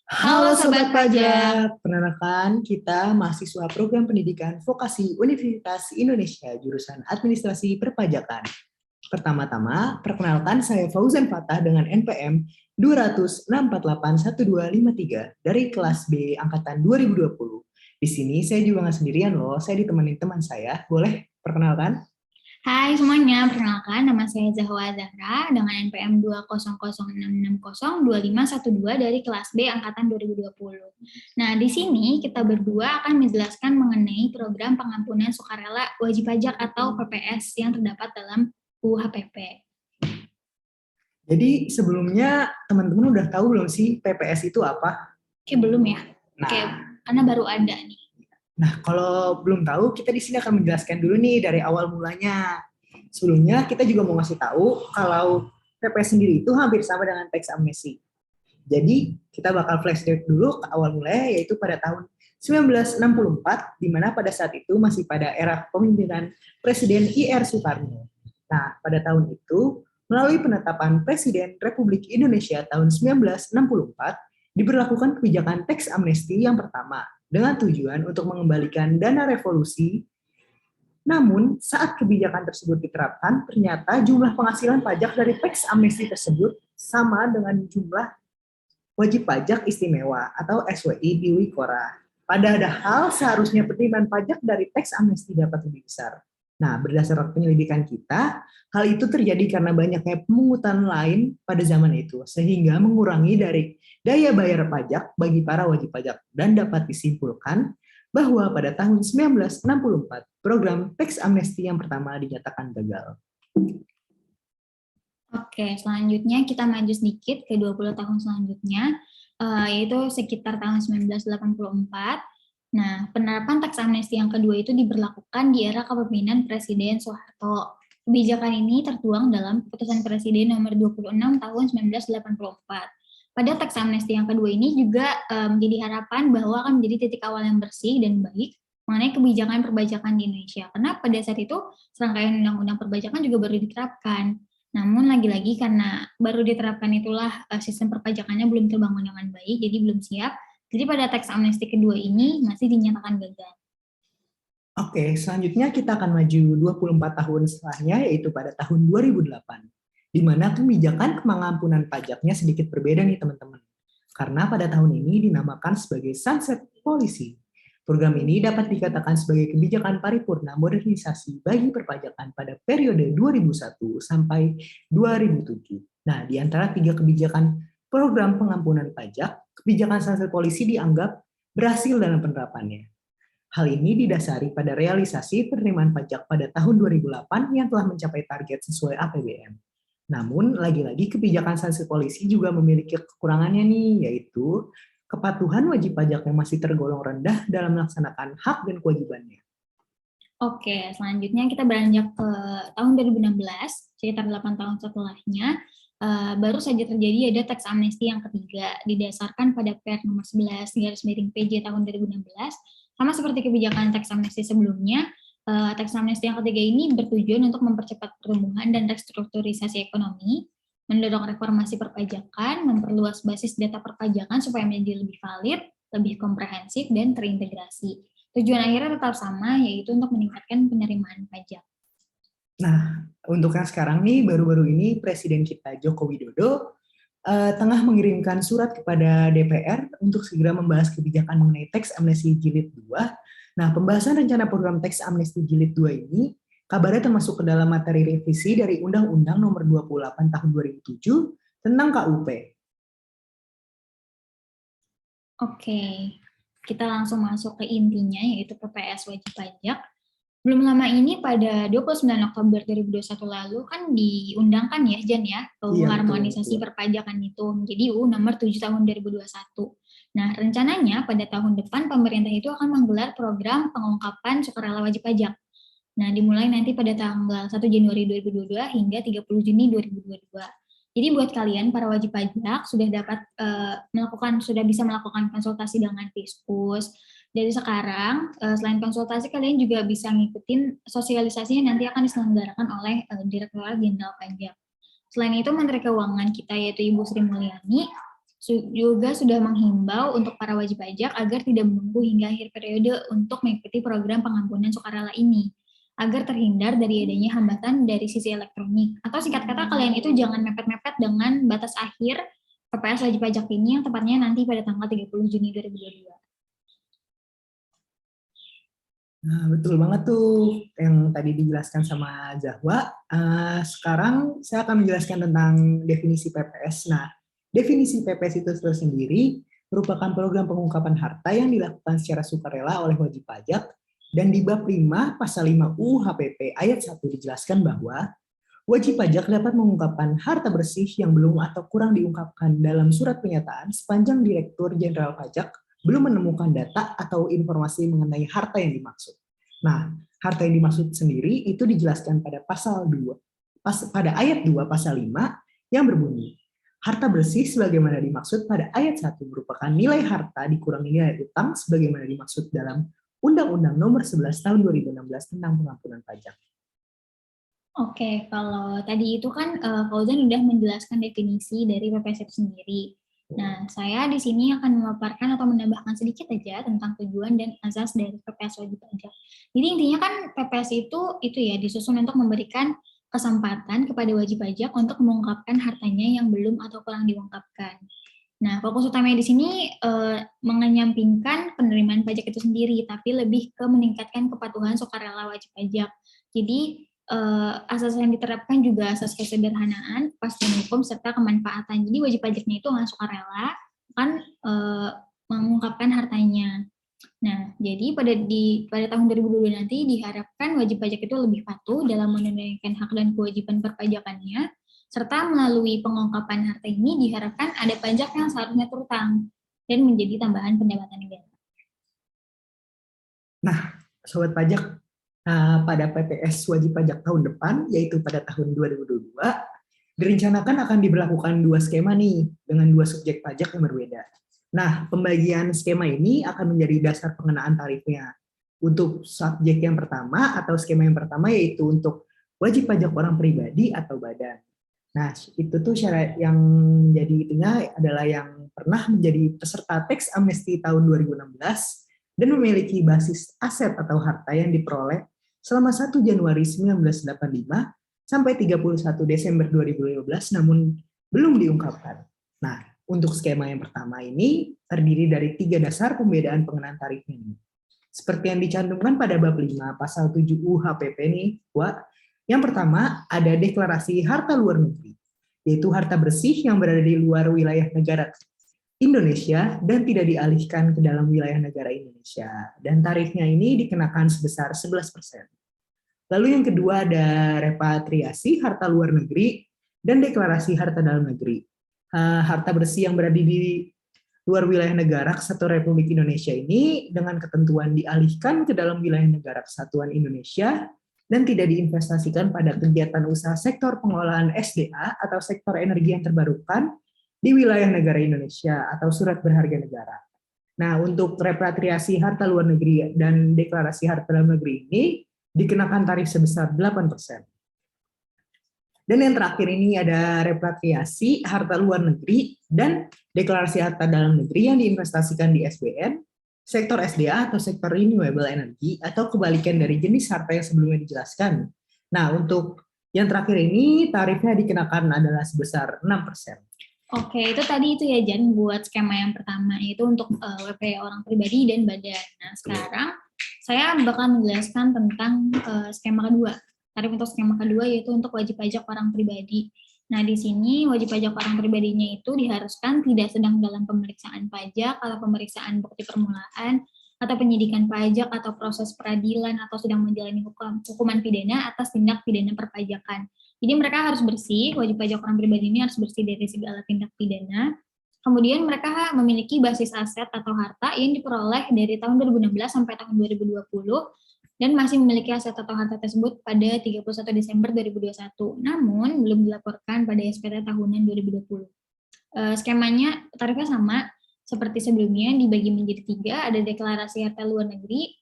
Halo Sobat Pajak, perkenalkan kita mahasiswa program pendidikan vokasi Universitas Indonesia jurusan Administrasi Perpajakan. Pertama-tama, perkenalkan saya Fauzan Fatah dengan NPM 206481253 dari kelas B angkatan 2020. Di sini saya juga nggak sendirian loh, saya ditemani teman saya. Boleh perkenalkan? Hai semuanya, perkenalkan nama saya Zahwa Zahra dengan NPM 20066025512 dari kelas B angkatan 2020. Nah, di sini kita berdua akan menjelaskan mengenai program pengampunan sukarela wajib pajak atau PPS yang terdapat dalam UU HPP. Jadi sebelumnya teman-teman udah tahu belum sih PPS itu apa? Kayak belum ya? Nah, Karena baru ada nih. Nah, kalau belum tahu, kita di sini akan menjelaskan dulu nih dari awal mulanya. Sebelumnya, kita juga mau ngasih tahu kalau PPS sendiri itu hampir sama dengan teks amnesti. Jadi, kita bakal flashback dulu ke awal mulanya, yaitu pada tahun 1964, di mana pada saat itu masih pada era kepemimpinan Presiden I.R. Soekarno. Nah, pada tahun itu, melalui penetapan Presiden Republik Indonesia tahun 1964, diberlakukan kebijakan teks amnesti yang pertama, dengan tujuan untuk mengembalikan dana revolusi. Namun, saat kebijakan tersebut diterapkan, ternyata jumlah penghasilan pajak dari teks amnesti tersebut sama dengan jumlah wajib pajak istimewa atau SWI di Wikora. Padahal seharusnya penerimaan pajak dari teks amnesti dapat lebih besar. Nah, berdasarkan penyelidikan kita, hal itu terjadi karena banyaknya pemungutan lain pada zaman itu, sehingga mengurangi dari daya bayar pajak bagi para wajib pajak. Dan dapat disimpulkan bahwa pada tahun 1964, program teks amnesti yang pertama dinyatakan gagal. Oke, selanjutnya kita maju sedikit ke 20 tahun selanjutnya, yaitu sekitar tahun 1984. Nah, penerapan teks amnesti yang kedua itu diberlakukan di era kepemimpinan Presiden Soeharto. Kebijakan ini tertuang dalam Keputusan Presiden nomor 26 tahun 1984. Pada teks amnesti yang kedua ini juga menjadi harapan bahwa akan menjadi titik awal yang bersih dan baik mengenai kebijakan perpajakan di Indonesia. Karena pada saat itu serangkaian undang-undang perpajakan juga baru diterapkan. Namun lagi-lagi karena baru diterapkan itulah sistem perpajakannya belum terbangun dengan baik, jadi belum siap. Jadi pada teks amnesti kedua ini masih dinyatakan gagal. Oke, selanjutnya kita akan maju 24 tahun setelahnya, yaitu pada tahun 2008, di mana kebijakan pengampunan pajaknya sedikit berbeda nih teman-teman. Karena pada tahun ini dinamakan sebagai Sunset Policy. Program ini dapat dikatakan sebagai kebijakan paripurna modernisasi bagi perpajakan pada periode 2001 sampai 2007. Nah, di antara tiga kebijakan program pengampunan pajak, kebijakan Sunset Policy dianggap berhasil dalam penerapannya. Hal ini didasari pada realisasi penerimaan pajak pada tahun 2008 yang telah mencapai target sesuai APBN. Namun, lagi-lagi kebijakan sanksi polisi juga memiliki kekurangannya nih, yaitu kepatuhan wajib pajak yang masih tergolong rendah dalam melaksanakan hak dan kewajibannya. Oke, selanjutnya kita beranjak ke tahun 2016, sekitar 8 tahun setelahnya, baru saja terjadi ada teks amnesti yang ketiga, didasarkan pada Per nomor 11/PJ tahun 2016, sama seperti kebijakan teks amnesti sebelumnya, teks amnesti yang ketiga ini bertujuan untuk mempercepat pertumbuhan dan restrukturisasi ekonomi, mendorong reformasi perpajakan, memperluas basis data perpajakan supaya menjadi lebih valid, lebih komprehensif, dan terintegrasi. Tujuan akhirnya tetap sama, yaitu untuk meningkatkan penerimaan pajak. Nah, untuk yang sekarang nih, baru-baru ini Presiden kita Joko Widodo tengah mengirimkan surat kepada DPR untuk segera membahas kebijakan mengenai teks amnesti jilid 2. Nah, pembahasan rencana program teks amnesti jilid 2 ini kabarnya termasuk ke dalam materi revisi dari Undang-Undang Nomor 28 Tahun 2007 tentang KUP. Oke, kita langsung masuk ke intinya, yaitu PPS wajib pajak. Belum lama ini pada 29 Oktober 2021 lalu kan diundangkan ya Jan ya, harmonisasi perpajakan itu menjadi UU nomor 7 tahun 2021. Nah, rencananya pada tahun depan pemerintah itu akan menggelar program pengungkapan sukarela wajib pajak. Nah, dimulai nanti pada tanggal 1 Januari 2022 hingga 30 Juni 2022. Jadi buat kalian para wajib pajak sudah dapat sudah bisa melakukan konsultasi dengan Fiskus. Dari sekarang, selain konsultasi, kalian juga bisa ngikutin sosialisasinya nanti akan diselenggarakan oleh Direktorat Jenderal Pajak. Selain itu, Menteri Keuangan kita yaitu Ibu Sri Mulyani juga sudah menghimbau untuk para wajib pajak agar tidak menunggu hingga akhir periode untuk mengikuti program pengampunan sukarela ini, agar terhindar dari adanya hambatan dari sisi elektronik. Atau singkat kata, kalian itu jangan mepet-mepet dengan batas akhir PPS wajib pajak ini yang tepatnya nanti pada tanggal 30 Juni 2022. Nah, betul banget tuh yang tadi dijelaskan sama Zahwa. Sekarang saya akan menjelaskan tentang definisi PPS. Nah, definisi PPS itu sendiri merupakan program pengungkapan harta yang dilakukan secara sukarela oleh wajib pajak, dan di bab 5 pasal 5 UU HPP ayat 1 dijelaskan bahwa wajib pajak dapat mengungkapkan harta bersih yang belum atau kurang diungkapkan dalam surat pernyataan sepanjang Direktur Jenderal Pajak belum menemukan data atau informasi mengenai harta yang dimaksud. Nah, harta yang dimaksud sendiri itu dijelaskan pada pasal 2, pada ayat 2 pasal 5 yang berbunyi, harta bersih sebagaimana dimaksud pada ayat 1 merupakan nilai harta dikurangi nilai utang sebagaimana dimaksud dalam Undang-Undang Nomor 11 Tahun 2016 tentang Pengampunan Pajak. Oke, kalau tadi itu kan Fauzan udah menjelaskan definisi dari PPS itu sendiri. Nah, saya di sini akan memaparkan atau menambahkan sedikit aja tentang tujuan dan azas dari PPS wajib pajak. Jadi intinya kan PPS itu ya disusun untuk memberikan kesempatan kepada wajib pajak untuk mengungkapkan hartanya yang belum atau kurang diungkapkan. Nah, fokus utamanya di sini mengenyampingkan penerimaan pajak itu sendiri, tapi lebih ke meningkatkan kepatuhan sukarela wajib pajak. Jadi asas yang diterapkan juga asas kesederhanaan, kepastian hukum, serta kemanfaatan. Jadi wajib pajaknya itu nggak sukarela, kan mengungkapkan hartanya. Nah, jadi pada tahun 2022 nanti diharapkan wajib pajak itu lebih patuh dalam menunaikan hak dan kewajiban perpajakannya, serta melalui pengungkapan harta ini diharapkan ada pajak yang seharusnya terutang dan menjadi tambahan pendapatan negara. Nah, Sobat Pajak, pada PPS wajib pajak tahun depan, yaitu pada tahun 2022, direncanakan akan diberlakukan dua skema nih, dengan dua subjek pajak yang berbeda. Nah, pembagian skema ini akan menjadi dasar pengenaan tarifnya. Untuk subjek yang pertama atau skema yang pertama yaitu untuk wajib pajak orang pribadi atau badan. Nah, itu tuh syarat yang menjadi itunya adalah yang pernah menjadi peserta teks amnesti tahun 2016 dan memiliki basis aset atau harta yang diperoleh selama 1 Januari 1985 sampai 31 Desember 2015 namun belum diungkapkan. Nah, untuk skema yang pertama ini terdiri dari 3 dasar pembedaan pengenaan tarif ini. Seperti yang dicantumkan pada bab 5 pasal 7 UU HPP nih, yang pertama ada deklarasi harta luar negeri, yaitu harta bersih yang berada di luar wilayah negara Indonesia dan tidak dialihkan ke dalam wilayah negara Indonesia. Dan tarifnya ini dikenakan sebesar 11%. Lalu yang kedua ada repatriasi harta luar negeri dan deklarasi harta dalam negeri. Harta bersih yang berada di luar wilayah negara Kesatuan Republik Indonesia ini dengan ketentuan dialihkan ke dalam wilayah negara Kesatuan Indonesia dan tidak diinvestasikan pada kegiatan usaha sektor pengolahan SDA atau sektor energi yang terbarukan di wilayah negara Indonesia atau surat berharga negara. Nah, untuk repatriasi harta luar negeri dan deklarasi harta dalam negeri ini dikenakan tarif sebesar 8%. Dan yang terakhir ini ada repatriasi harta luar negeri dan deklarasi harta dalam negeri yang diinvestasikan di SBN, sektor SDA atau sektor renewable energy, atau kebalikan dari jenis harta yang sebelumnya dijelaskan. Nah, untuk yang terakhir ini tarifnya dikenakan adalah sebesar 6%. Oke, itu tadi itu ya Jan buat skema yang pertama, itu untuk WP orang pribadi dan badan. Nah, sekarang saya bakal menjelaskan tentang skema kedua. Tarif untuk skema kedua yaitu untuk wajib pajak orang pribadi. Nah, di sini wajib pajak orang pribadinya itu diharuskan tidak sedang dalam pemeriksaan pajak atau pemeriksaan bukti permulaan atau penyidikan pajak atau proses peradilan atau sedang menjalani hukuman pidana atas tindak pidana perpajakan. Jadi mereka harus bersih, wajib pajak orang pribadi ini harus bersih dari segala tindak pidana. Kemudian mereka memiliki basis aset atau harta yang diperoleh dari tahun 2016 sampai tahun 2020 dan masih memiliki aset atau harta tersebut pada 31 Desember 2021, namun belum dilaporkan pada SPT tahunan 2020. Skemanya tarifnya sama seperti sebelumnya, dibagi menjadi 3, ada deklarasi harta luar negeri.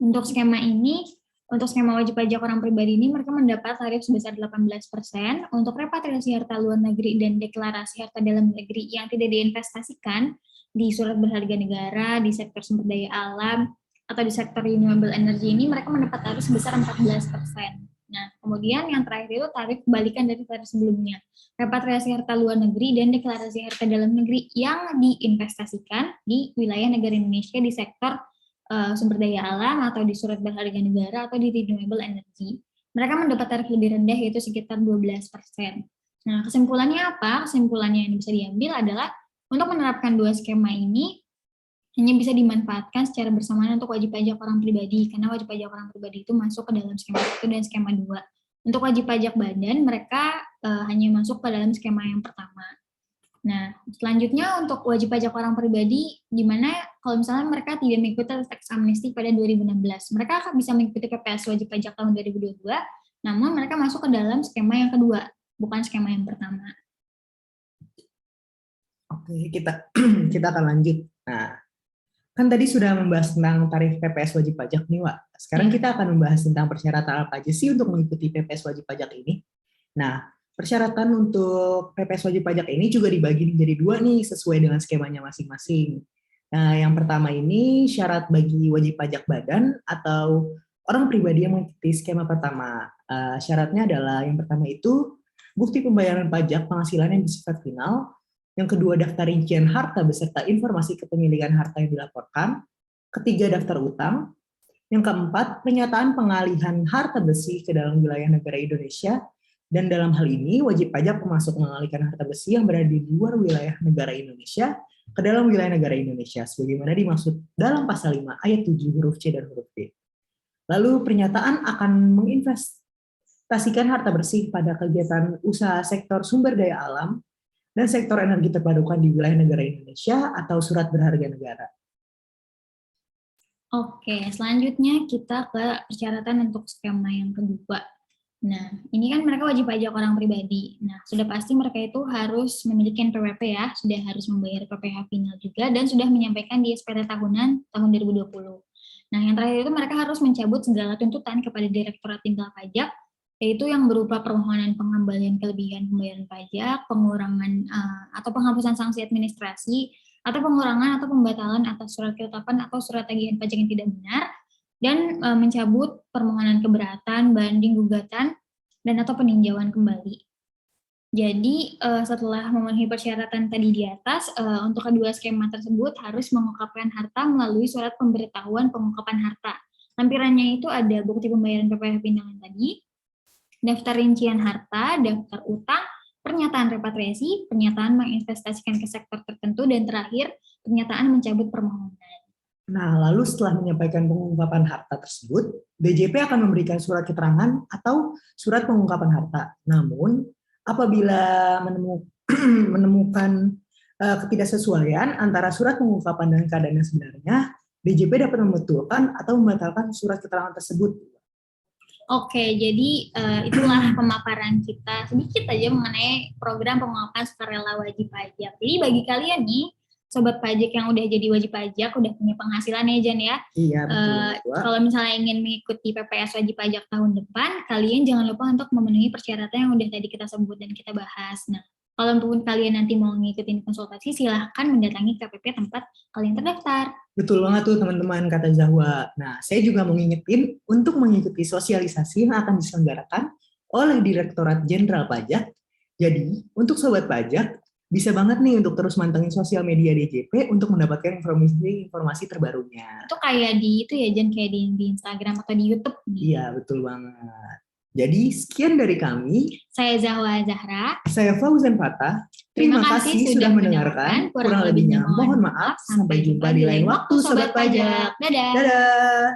Untuk skema ini Untuk skema wajib pajak orang pribadi ini, mereka mendapat tarif sebesar 18%. Untuk repatriasi harta luar negeri dan deklarasi harta dalam negeri yang tidak diinvestasikan di surat berharga negara, di sektor sumber daya alam, atau di sektor renewable energy ini, mereka mendapat tarif sebesar 14%. Nah, kemudian yang terakhir itu tarif kebalikan dari tarif sebelumnya. Repatriasi harta luar negeri dan deklarasi harta dalam negeri yang diinvestasikan di wilayah negara Indonesia di sektor sumber daya alam atau di surat berharga negara atau di renewable energy. Mereka mendapat tarif lebih rendah yaitu sekitar 12%. Nah, kesimpulannya apa? Kesimpulannya yang bisa diambil adalah untuk menerapkan dua skema ini hanya bisa dimanfaatkan secara bersamaan untuk wajib pajak orang pribadi, karena wajib pajak orang pribadi itu masuk ke dalam skema 1 dan skema 2. Untuk wajib pajak badan, mereka hanya masuk ke dalam skema yang pertama. Nah, selanjutnya untuk wajib pajak orang pribadi, di mana kalau misalnya mereka tidak mengikuti tax amnesty pada 2016, mereka akan bisa mengikuti PPS wajib pajak tahun 2022, namun mereka masuk ke dalam skema yang kedua, bukan skema yang pertama. Oke, kita akan lanjut. Nah, kan tadi sudah membahas tentang tarif PPS wajib pajak nih, Wak. Sekarang kita akan membahas tentang persyaratan apa aja sih untuk mengikuti PPS wajib pajak ini. Nah, persyaratan untuk PPS wajib pajak ini juga dibagi menjadi dua nih, sesuai dengan skemanya masing-masing. Nah, yang pertama ini syarat bagi wajib pajak badan atau orang pribadi yang mengikuti skema pertama. Syaratnya adalah yang pertama itu bukti pembayaran pajak penghasilan yang bersifat final. Yang kedua, daftar rincian harta beserta informasi kepemilikan harta yang dilaporkan. Ketiga, daftar utang. Yang keempat, pernyataan pengalihan harta besi ke dalam wilayah negara Indonesia. Dan dalam hal ini, wajib pajak termasuk mengalihkan harta besi yang berada di luar wilayah negara Indonesia ke dalam wilayah negara Indonesia, sebagaimana dimaksud dalam pasal 5 ayat 7 huruf C dan huruf D. Lalu pernyataan akan menginvestasikan harta bersih pada kegiatan usaha sektor sumber daya alam dan sektor energi terbarukan di wilayah negara Indonesia atau surat berharga negara. Oke, selanjutnya kita ke persyaratan untuk skema yang kedua. Nah, ini kan mereka wajib pajak orang pribadi. Nah, sudah pasti mereka itu harus memiliki NPWP ya, sudah harus membayar PPh final juga, dan sudah menyampaikan di SPT tahunan tahun 2020. Nah, yang terakhir itu mereka harus mencabut segala tuntutan kepada Direktorat Jenderal Pajak, yaitu yang berupa permohonan pengembalian kelebihan pembayaran pajak, pengurangan atau penghapusan sanksi administrasi, atau pengurangan atau pembatalan atas surat ketetapan atau surat tagihan pajak yang tidak benar, dan mencabut permohonan keberatan, banding, gugatan, dan atau peninjauan kembali. Jadi setelah memenuhi persyaratan tadi di atas, untuk kedua skema tersebut harus mengungkapkan harta melalui surat pemberitahuan pengungkapan harta. Lampirannya itu ada bukti pembayaran PPh pinangan tadi, daftar rincian harta, daftar utang, pernyataan repatriasi, pernyataan menginvestasikan ke sektor tertentu, dan terakhir pernyataan mencabut permohonan. Nah, lalu setelah menyampaikan pengungkapan harta tersebut, DJP akan memberikan surat keterangan atau surat pengungkapan harta. Namun, apabila menemukan ketidaksesuaian antara surat pengungkapan dan keadaan yang sebenarnya, DJP dapat membetulkan atau membatalkan surat keterangan tersebut. Oke, jadi itulah pemaparan kita sedikit aja mengenai program pengungkapan sukarela wajib pajak. Jadi bagi kalian nih, sobat pajak yang udah jadi wajib pajak, udah punya penghasilan ya Jan ya. Iya, betul. Kalau misalnya ingin mengikuti PPS wajib pajak tahun depan, kalian jangan lupa untuk memenuhi persyaratan yang udah tadi kita sebut dan kita bahas. Nah, kalaupun kalian nanti mau ngikutin konsultasi, silahkan mendatangi KPP tempat kalian terdaftar. Betul banget tuh teman-teman, kata Zahwa. Nah, saya juga mau ngingetin untuk mengikuti sosialisasi yang akan diselenggarakan oleh Direktorat Jenderal Pajak. Jadi, untuk sobat pajak, bisa banget nih untuk terus mantengin sosial media DJP untuk mendapatkan informasi terbarunya. Itu kayak di itu ya Jan, kayak di Instagram atau di YouTube. Iya, betul banget. Jadi sekian dari kami. Saya Zahwa Zahra. Saya Fauzan Fatah. Terima kasih sudah mendengarkan. Kurang lebihnya mohon maaf. Sampai jumpa di lain waktu Sobat Pajak. Dadah. Dadah.